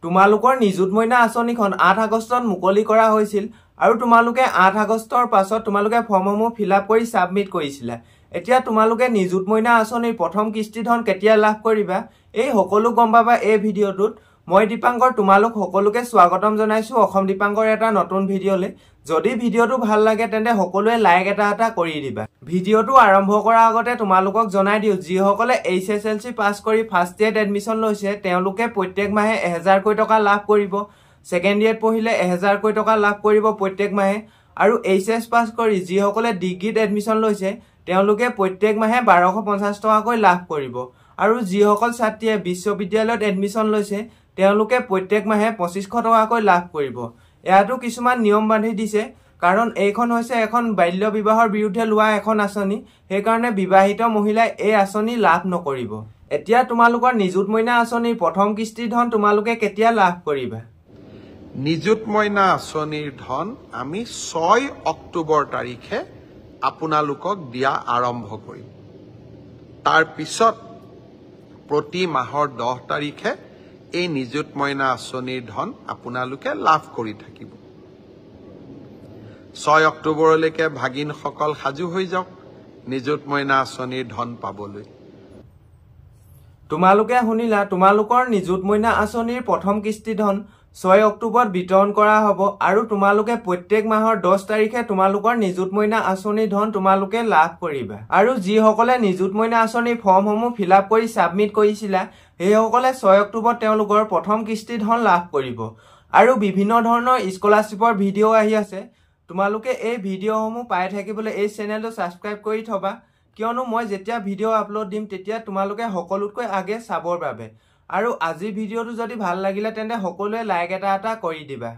তোমালোকৰ নিযুত মইনা আঁচনিখন 8 আগষ্টত মুকলি কৰা হৈছিল আৰু তোমালোকে 8 আগষ্টৰ পাছত তোমালোকে ফৰ্মসমূহ ফিলআপ কৰি সাবমিট কৰিছিলা। এতিয়া তোমালোকে নিযুত মইনা আঁচনিৰ প্ৰথম কিস্তি ধন কেতিয়া লাভ কৰিবা এই সকলো গম পাবা এই ভিডিঅ'টোত। মই দীপাংকৰ তোমালোক সকলোকে স্বাগতম জনাইছো অসম দীপাংকৰ এটা নতুন ভিডিঅ'লে। যদি ভিডিঅ'টো ভাল লাগে তেন্তে সকলোৱে লাইক এটা কৰি দিবা। ভিডিঅ'টো আৰম্ভ কৰাৰ আগতে তোমালোকক জনাই দিও যিসকলে HSLC পাছ কৰি ফাৰ্ষ্ট ইয়েৰত এডমিশন লৈছে তেওঁলোকে প্ৰত্যেক মাহে 1000 কৈ টকা লাভ কৰিব। সেকেন্ড ইয়েৰত পঢ়িলে 1000 কৈ টকা লাভ কৰিব প্ৰত্যেক মাহে। আৰু HS পাছ কৰি যিসকলে ডিগ্ৰীত এডমিশন লৈছে তেওঁলোকে প্ৰত্যেক মাহে 1250 টকাকৈ লাভ কৰিব। আৰু যিসকল ছাত্ৰীয়ে বিশ্ববিদ্যালয়ত এডমিশন লৈছে তেওঁলোকে প্ৰত্যেক মাহে 2500 টকাকৈ লাভ কৰিব। ইয়াতো কিছুমান নিয়ম বান্ধি দিছে কাৰণ এইখন হৈছে এখন বাল্য বিবাহৰ বিৰুদ্ধে লোৱা এখন আঁচনি, সেই কাৰণে বিবাহিত মহিলাই এই আঁচনি লাভ নকৰিব। এতিয়া তোমালোকৰ নিযুত মইনা আঁচনিৰ প্ৰথম কিস্তি ধন তোমালোকে কেতিয়া লাভ কৰিবা? নিযুত মইনা আঁচনিৰ ধন আমি 6 অক্টোবৰ তাৰিখে আপোনালোকক দিয়া আৰম্ভ কৰিম। তাৰ পিছত প্ৰতি মাহৰ 10 তাৰিখে এই নিযুত মইনা আঁচনিৰ ধন আপোনালোকে লাভ কৰি থাকিব। 6 অক্টোবৰলৈকে ভাগিনসকল সাজু হৈ যাওক নিযুত মইনা আঁচনিৰ ধন পাবলৈ। তোমালোকে শুনিলা, তোমালোকৰ নিযুত মইনা আঁচনিৰ প্ৰথম কিস্তি ধন 6 অক্টোবৰত বিতৰণ কৰা হ'ব আৰু তোমালোকে প্ৰত্যেক মাহৰ 10 তাৰিখে তোমালোকৰ নিযুত মইনা আঁচনিৰ ধন তোমালোকে লাভ কৰিবা। আৰু যিসকলে নিযুত মইনা আঁচনিৰ ফৰ্মসমূহ ফিলআপ কৰি সাবমিট কৰিছিলা সেইসকলে 6 অক্টোবৰত তেওঁলোকৰ প্ৰথম কিস্তি ধন লাভ কৰিব। আৰু বিভিন্ন ধৰণৰ স্কলাৰশ্বিপৰ ভিডিঅ' আহি আছে, তোমালোকে এই ভিডিঅ'সমূহ পাই থাকিবলৈ এই চেনেলটো সাবস্ক্ৰাইব কৰি থবা, কিয়নো মই যেতিয়া ভিডিঅ' আপলোড দিম তেতিয়া তোমালোকে সকলোতকৈ আগে চাবৰ বাবে। আৰু আজি ভিডিঅ'টো যদি ভাল লাগিলে তেন্তে সকলোৱে লাইক এটা কৰি দিবা।